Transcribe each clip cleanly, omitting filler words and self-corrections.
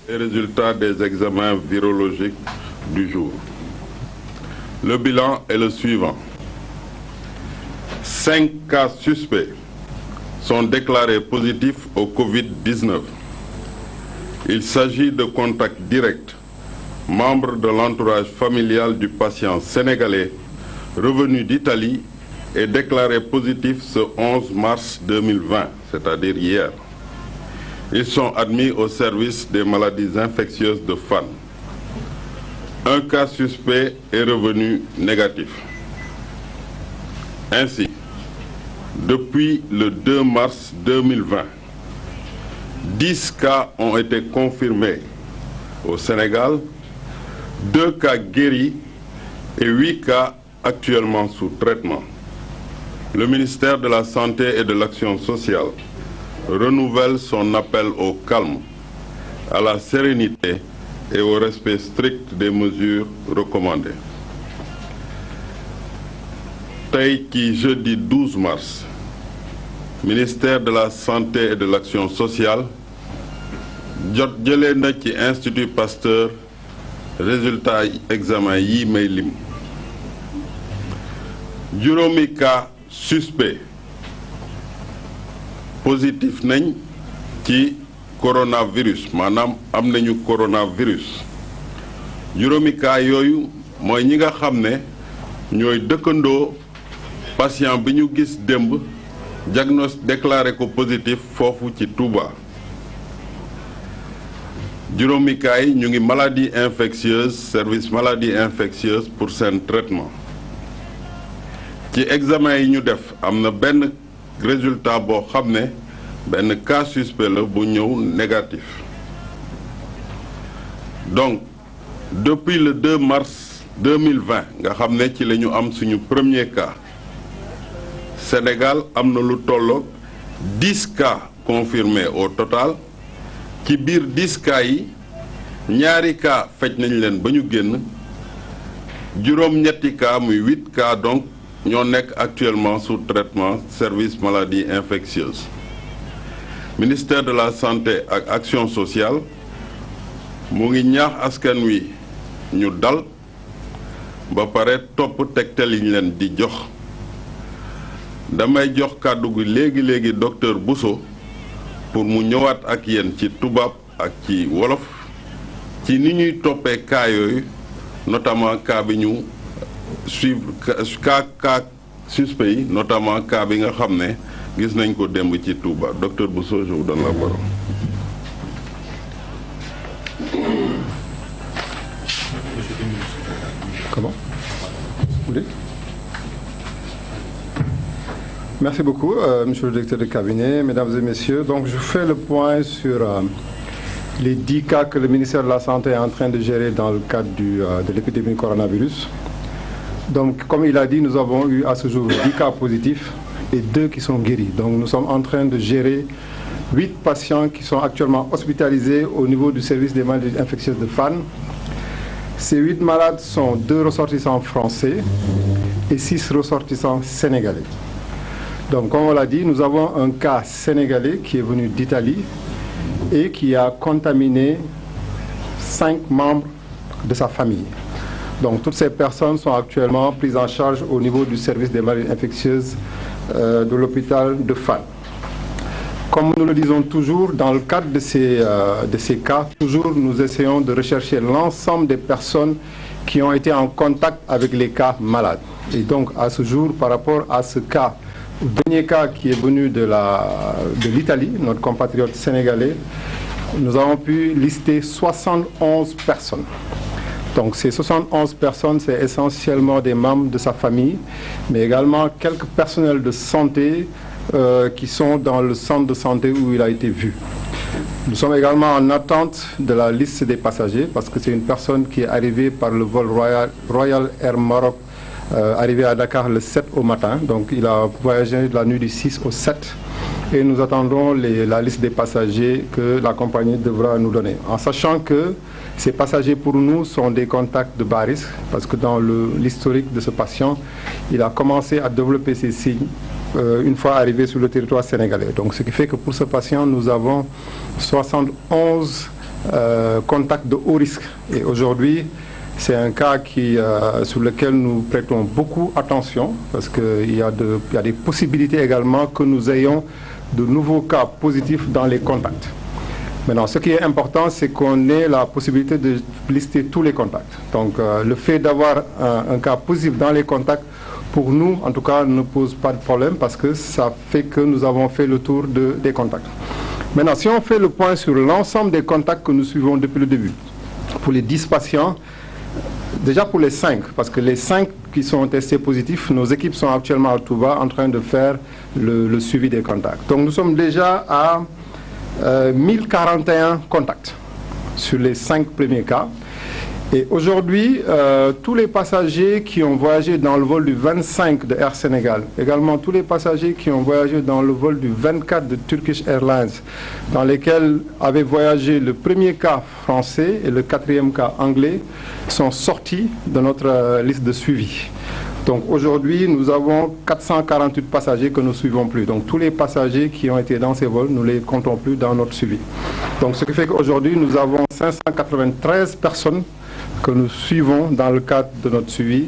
Les résultats des examens virologiques du jour. Le bilan est le suivant. 5 cas suspects sont déclarés positifs au Covid-19. Il s'agit de contacts directs, membres de l'entourage familial du patient sénégalais revenu d'Italie et déclaré positif ce 11 mars 2020, c'est-à-dire hier. Ils sont admis au service des maladies infectieuses de Fann. Un cas suspect est revenu négatif. Ainsi, depuis le 2 mars 2020, 10 cas ont été confirmés au Sénégal, 2 cas guéris et 8 cas actuellement sous traitement. Le ministère de la Santé et de l'Action sociale renouvelle son appel au calme, à la sérénité et au respect strict des mesures recommandées. Tey ci jeudi 12 mars, ministère de la Santé et de l'Action sociale jëlee na ci Institut Pasteur résultat examen yi may lim. Juróomi cas suspect positif nañ ci coronavirus maanaam am nañu coronavirus. Juróomi cas yooyu mooy ñi nga xam ne ñooy dëkkandoo patient bi ñu gis démb déclaré ko positif foofu ci Touba. Juróomi cas yi ñu ngi maladie infectieuse service maladie infectieuse pour seen traitement. Ci examen yi ñu def am na benn résultat boo xam ne benn cas suspect la bu ñëw négatif. Donc depuis le 2 mars 2020 nga xam ne ci la ñu am suñu premier cas, Sénégal am na lu tolloog 10 cas confirmés au total. Ci biir 10 cas yi ñaari cas faj nañ leen ba ñu génn, juróom-ñetti cas muy 8 cas donc ñoo nekk actuellement sous traitement service maladie infectieuse. Ministère de la Santé ak Action sociale mu ngi ñaax askan wi ñu dal ba pare topp tegtal yi ñu leen di jox. Damay jox kàddu gi léegi docteur Bousso pour mu ñëwaat ak yéen ci tubaab ak ci wolof ci ni ñuy toppee cas yooyu, notamment cas bi ñu suivre cas suspect yi, notamment cas bi nga xam ne gis nañ ko démb ci Touba. Docteur Bousso, je vous donne la parole. Comment? Vous voulez? Merci beaucoup, monsieur le directeur de cabinet, mesdames et messieurs. Donc, je fais le point sur les 10 cas que le ministère de la Santé est en train de gérer dans le cadre de l'épidémie coronavirus. Donc, comme il a dit, nous avons eu à ce jour 10 cas positifs et 2 qui sont guéris. Donc, nous sommes en train de gérer 8 patients qui sont actuellement hospitalisés au niveau du service des maladies infectieuses de Fann. Ces 8 malades sont 2 ressortissants français et 6 ressortissants sénégalais. Donc, comme on l'a dit, nous avons un cas sénégalais qui est venu d'Italie et qui a contaminé 5 membres de sa famille. Donc, toutes ces personnes sont actuellement prises en charge au niveau du service des maladies infectieuses de l'hôpital de Fann. Comme nous le disons toujours, dans le cadre de ces cas, toujours nous essayons de rechercher l'ensemble des personnes qui ont été en contact avec les cas malades. Et donc, à ce jour, par rapport à ce cas, le dernier cas qui est venu de l'Italie, notre compatriote sénégalais, nous avons pu lister 71 personnes. Donc ces 71 personnes, c'est essentiellement des membres de sa famille, mais également quelques personnels de santé qui sont dans le centre de santé où il a été vu. Nous sommes également en attente de la liste des passagers parce que c'est une personne qui est arrivée par le vol Royal Air Maroc, arrivé à Dakar le 7 au matin. Donc il a voyagé de la nuit du 6 au 7 et nous attendons la liste des passagers que la compagnie devra nous donner. En sachant que ces passagers pour nous sont des contacts de bas risque parce que dans l'historique de ce patient, il a commencé à développer ces signes une fois arrivé sur le territoire sénégalais. Donc ce qui fait que pour ce patient, nous avons 71 contacts de haut risque. Et aujourd'hui, c'est un cas sur lequel nous prêtons beaucoup attention parce qu'il y a des possibilités également que nous ayons de nouveaux cas positifs dans les contacts. Maintenant, ce qui est important, c'est qu'on ait la possibilité de lister tous les contacts. Donc le fait d'avoir un cas positif dans les contacts, pour nous, en tout cas, ne pose pas de problème parce que ça fait que nous avons fait le tour des contacts. Maintenant, si on fait le point sur l'ensemble des contacts que nous suivons depuis le début, pour les 10 patients, déjà pour les 5, parce que les 5 qui sont testés positifs, nos équipes sont actuellement à Touba en train de faire le suivi des contacts. Donc nous sommes déjà à 1041 contacts sur les 5 premiers cas. Et aujourd'hui, tous les passagers qui ont voyagé dans le vol du 25 de Air Sénégal, également tous les passagers qui ont voyagé dans le vol du 24 de Turkish Airlines, dans lesquels avait voyagé le premier cas français et le 4e cas anglais, sont sortis de notre liste de suivi. Donc aujourd'hui, nous avons 448 passagers que nous ne suivons plus. Donc tous les passagers qui ont été dans ces vols, nous ne les comptons plus dans notre suivi. Donc ce qui fait qu'aujourd'hui, nous avons 593 personnes que nous suivons dans le cadre de notre suivi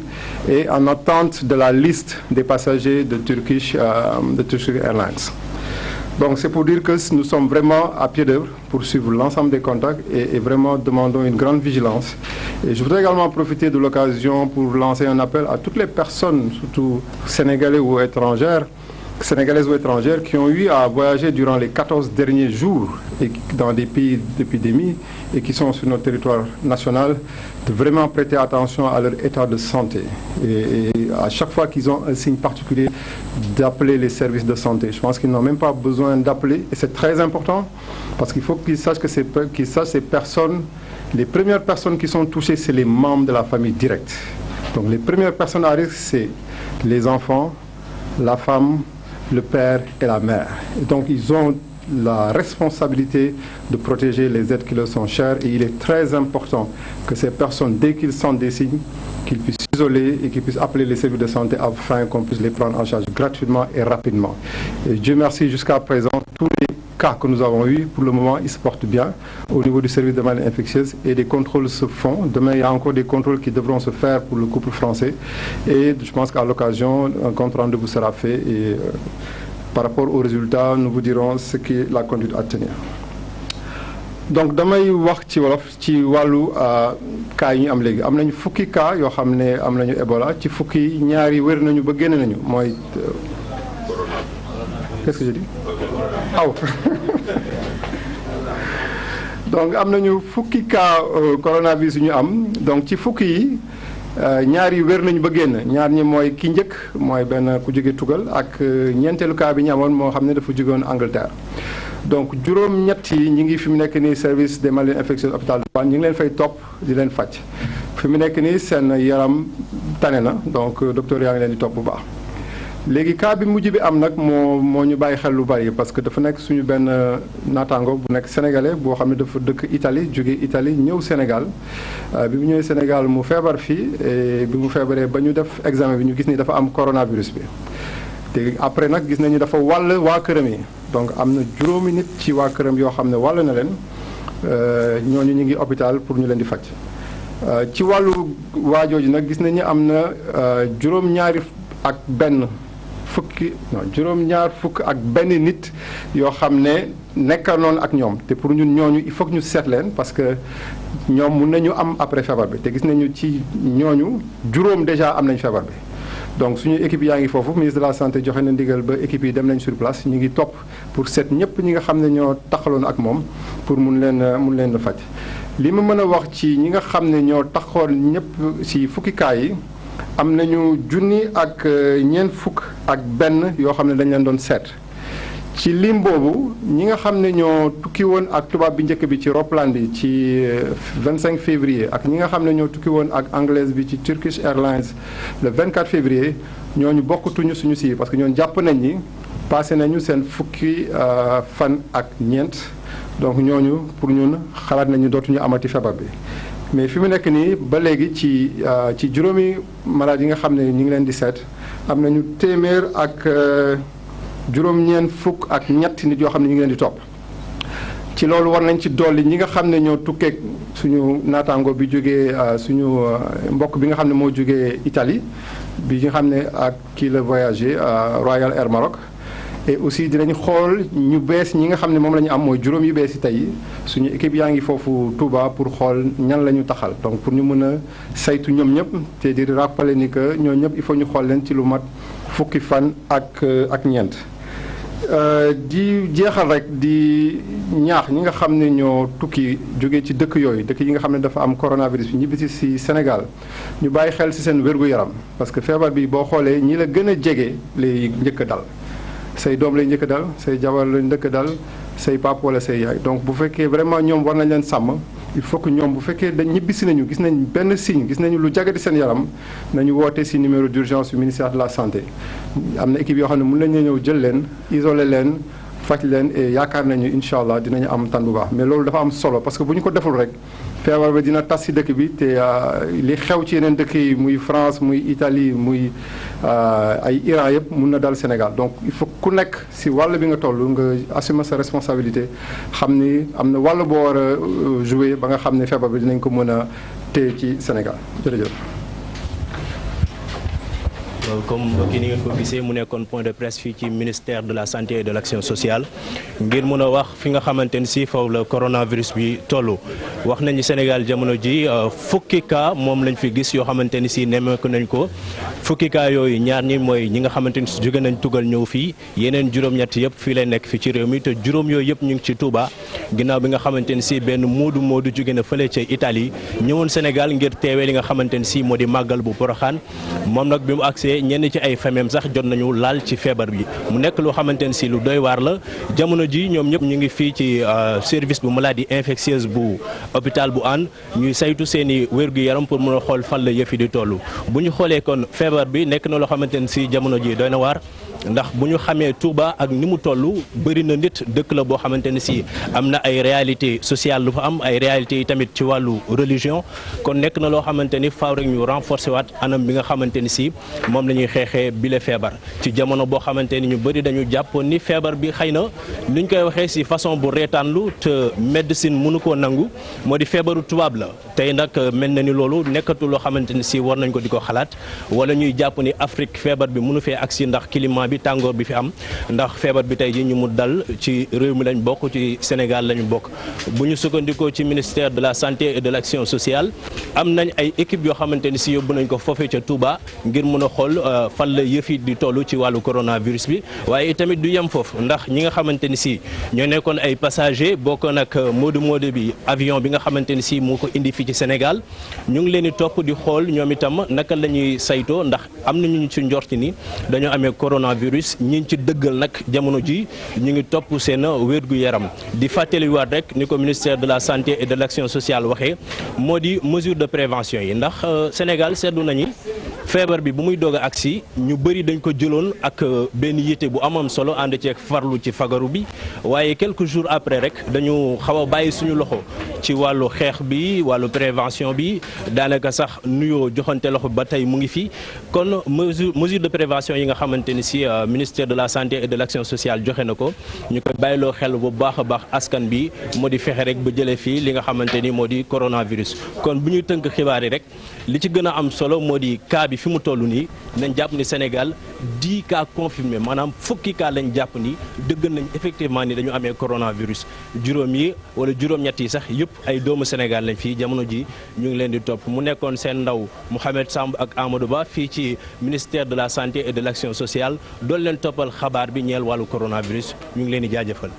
et en attente de la liste des passagers de Turkish Airlines. Donc c'est pour dire que nous sommes vraiment à pied d'œuvre pour suivre l'ensemble des contacts et vraiment demandons une grande vigilance. Et je voudrais également profiter de l'occasion pour lancer un appel à toutes les personnes, surtout sénégalaises ou étrangères, qui ont eu à voyager durant les 14 derniers jours dans des pays d'épidémie et qui sont sur notre territoire national, de vraiment prêter attention à leur état de santé. Et à chaque fois qu'ils ont un signe particulier, d'appeler les services de santé. Je pense qu'ils n'ont même pas besoin d'appeler, et c'est très important, parce qu'il faut qu'ils sachent que ces personnes, les premières personnes qui sont touchées, c'est les membres de la famille directe. Donc les premières personnes à risque, c'est les enfants, la femme, le père et la mère. Et donc ils ont la responsabilité de protéger les êtres qui leur sont chers et il est très important que ces personnes, dès qu'ils sentent des signes, qu'ils puissent s'isoler et qu'ils puissent appeler les services de santé afin qu'on puisse les prendre en charge gratuitement et rapidement. Et Dieu merci, jusqu'à présent, tous les cas que nous avons eus, pour le moment, ils se portent bien au niveau du service de maladies infectieuses et des contrôles se font. Demain, il y a encore des contrôles qui devront se faire pour le couple français et je pense qu'à l'occasion, un compte rendu vous sera fait et par rapport aux résultats, nous vous dirons ce qu'est la conduite à tenir. Donc damay wax ci wolof ci wàllu cas yi ñu am léegi am nañu fukki cas yoo xam ne am nañu Ebola ci fukki ñaari wér nañu ba génn nañu mooy qu'est-ce que je dis aw donc am nañu fukki cas coronavirus yu ñu am donc ci fukki yi ñaar yi wér nañu ba génn ñaar ñi mooy ki njëkk mooy benn ku jóge tugal ak ñeenteelu cas bi ñu amoon moo xam ne dafa jógewoon Angleterre. Donc juróom-ñett yi ñi ngi fi mu nekk nii service des maladies infectieuses hôpital de Fann ñu ngi leen fay topp di leen faj fi mu nekk nii seen yaram tane na donc docteur yaa ngi leen di topp bu baax. léegi cas bi mujj bi am nag moo ñu bàyyi xel lu bari parce que dafa nekk suñu benn naataango bu nekk sénégalais boo xam ne dafa dëkk Italie jóge Italie ñëw Sénégal bi mu ñëwee Sénégal mu feebar fii et bi mu feebaree ba ñu def examen bi ñu gis ni dafa am coronavirus bi te après nag gis nañu dafa wàll waa këram yi donc am na juróomi nit ci waa këram yoo xam ne wàll na leen ñooñu ñu ngi hôpital pour ñu leen di faj ci wàllu waajooju nag gis nañu am na juróom-ñaar fukk ak benn nit yoo xam ne nekka noonu ak ñoom te pour ñun ñooñu il faut que ñu seet leen parce que ñoom mun nañu am après feebar bi te gis nañu ci ñooñu juróom déjà am nañ feebar bi donc suñu équipe yaa ngi foofu ministre de la santé joxe na ndigal ba équipe yi dem nañ sur place ñu ngi topp pour seet ñëpp ñi nga xam ne ñoo taxaloon ak moom pour mun leen faj li ma mën a wax ci ñi nga xam ne ñoo taxoon ñëpp ci fukki cas yi am nañu junni ak ñeent fukk ak benn yoo xam ne dañ leen doon seet ci lim boobu ñi nga xam ne ñoo tukki woon ak tubaab bi njëkk bi ci roplaan bi ci 25 février ak ñi nga xam ne ñoo tukki woon ak anglaise bi ci Turkish Airlines le 24 février ñooñu bokkatuñu suñu si parce que ñooñu jàpp nañ ni passé nañu seen fukki fan ak ñeent donc ñooñu pour ñun xalaat nañu dootuñu amati feebar bi. mais fi mu nekk nii ba léegi ci juróomi malade yi nga xam ne ñu ngi leen di seet am nañu téeméer ak juróom-ñeent fukk ak ñett nit yoo xam ne ñu ngi leen di topp ci loolu war nañ ci dolli ñi nga xam ne ñoo tukkeeg suñu naataango bi jógee suñu mbokk bi nga xam ne moo jógee Italie bi nga xam ne ak kii la voyagé Royal Air Maroc. et aussi dinañ xool ñu bees ñi nga xam ne moom la ñu am mooy juróom yu bees yi tey suñu équipe yaa ngi foofu Touba pour xool ñan la ñu taxal donc pour ñu mën a saytu ñoom ñëpp te di rappeler ni que ñoo ñëpp il faut ñu xool leen ci lu mat fukki fan ak ñeent. di jeexal rek di ñaax ñi nga xam ne ñoo tukki jóge ci dëkk yooyu dëkk yi nga xam ne dafa am coronavirus bi ñibbisi si Sénégal ñu bàyyi xel si seen wér-gu-yaram parce que feebar bi boo xoolee ñi la gën a jege lay njëkk a dal. say doom lay njëkk dal say jabar lay njëkk dal say pap wala say yaay donc bu fekkee vraiment ñoom war nañ leen sàmm il faut que ñoom bu fekkee dañ ñibbisi nañu gis nañ benn signe gis nañu lu jagadi seen yaram nañu woote si numéro d'urgence du ministère de la santé am na équipe yoo xam ne mën nañu ñëw jël leen isoler leen faj leen et yaakaar nañu incha allah dinañu am tan bu baax mais loolu dafa am solo parce que bu ñu ko deful rek feebar bi dina tas si dëkk bi te li xew ci yeneen dëkk yi muy France muy Italie muy ay Iran yëpp mun na dal Sénégal donc il faut ku nekk si wàll bi nga toll nga assumer sa responsabilité xam ni am na wàll boo war a jouer ba nga xam ne feebar bi dinañ ko mën a téye ci Sénégal jërëjëf. comme mbokk yi ni ngeen ko gisee mu nekkoon point de presse fii ci ministère de la santé et de l'action sociale ngir mën a wax fi nga xamante ni si foofu la coronavirus bi tollu wax nañu Sénégal jamono ji fukki cas moom lañ fi gis yoo xamante ni si nemmeeku nañ ko fukki cas yooyu ñaar ñi mooy ñi nga xamante ni si jóge nañ tugal ñëw fii yeneen juróom-ñett yëpp fii lay nekk fi ci réew mi te juróom yooyu yëpp ñu ngi ci Touba ginnaaw bi nga xamante ni si benn moodu jóge na fële ca Italie ñëwoon Sénégal ngir teewee li nga xamante ni si moo di màggal bu Porokhane moom nag bi mu agsee ñenn ci ay famem sax jot nañu laal ci feebar bi mu nekk loo xamante ne si lu doy waar la jamono ji ñoom ñëpp ñu ngi fii ci service bu maladie infectieuse bu hôpital bu Hann ñuy saytu seen i wér-gu-yaram pour mën a xool fan la yëf yi di toll bu ñu xoolee kon feebar bi nekk na loo xamante ne si jamono ji doy na waar ndax bu ñu xamee Touba ak ni mu toll bëri na nit dëkk la boo xamante ne si am na ay réalité sociale lu fa am ay réalité yi tamit ci wàllu religion kon nekk na loo xamante ni faaw rek ñu renforcer waat anam bi nga xamante ni si moom la ñuy xeexee bile feebar ci jamono boo xamante ni ñu bëri dañu jàppoon ni feebar bi xëy na ni ñu koy waxee si façon bu reetaanlu te médecine mënu koo nangu moo di feebaru tubaab la tey nag mel na ni loolu nekkatu loo xamante ni si war nañ ko di ko xalaat wala ñuy jàpp ni Afrique feebar bi mënu fee agsi ndax climat bi tàngoor bi fi am ndax feebar bi tey ji ñu mu dal ci réew mi lañ bokk ci Sénégal lañu bokk bu ñu sukkandikoo ci ministère de la santé et de l'action sociale am nañ ay équipe yoo xamante ni si yóbbu nañ ko foofee ca Touba ngir mën a xool fan la yëf yi di toll ci wàllu coronavirus bi waaye itamit du yem foofu ndax ñi nga xamante ni si ñoo nekkoon ay passager bokkoon ak moodu bi avion bi nga xamante ni si moo ko indi fii ci Sénégal ñu ngi leen di topp di xool ñoom itam naka la ñuy saytoo ndax am na ñu ci njorti ni dañoo amee coronavirus ñi ci dëggal nag jamono ji ñu ngi topp seen wér-gu-yaram di fàttaliwaat rek ni ko ministère de la santé et de l'action sociale waxee moo di mesure de prévention yi ndax Sénégal seetlu nañu feebar bi bu muy doog a agsi ñu bëri dañ ko jëloon ak benn yitte bu amam solo ànd ceeg farlu ci fagaru bi waaye quelques jours après rek dañu xaw a bàyyi suñu loxo ci wàllu xeex bi wàllu prévention bi daanaka sax nuyoo joxante loxo ba tey mu ngi fi kon mesure de prévention yi nga xamante ni si ministère de la santé et de l'action sociale joxe na ko ñu koy bàyyiloo xel bu baax a baax askan bi moo di fexe rek ba jëlee fii li nga xamante ni moo di coronavirus kon bu ñuy tënk xibaar yi rek li ci gën a am solo moo di cas bi fi mu toll nii nañ jàpp ni Sénégal 10 cas confirmés maanaam fukki cas lañ jàpp ni dëgg nañ effectivement ni dañu amee coronavirus juróom yi wala juróom-ñett yi sax yëpp ay doomu Sénégal lañ fii jamono ji ñu ngi leen di topp mu nekkoon seen ndaw Mouhamed Samb ak Amadou Ba fii ci ministère de la santé et de l'action sociale doon leen toppal xabaar bi ñeel wàllu coronavirus ñu ngi leen di jaajëfal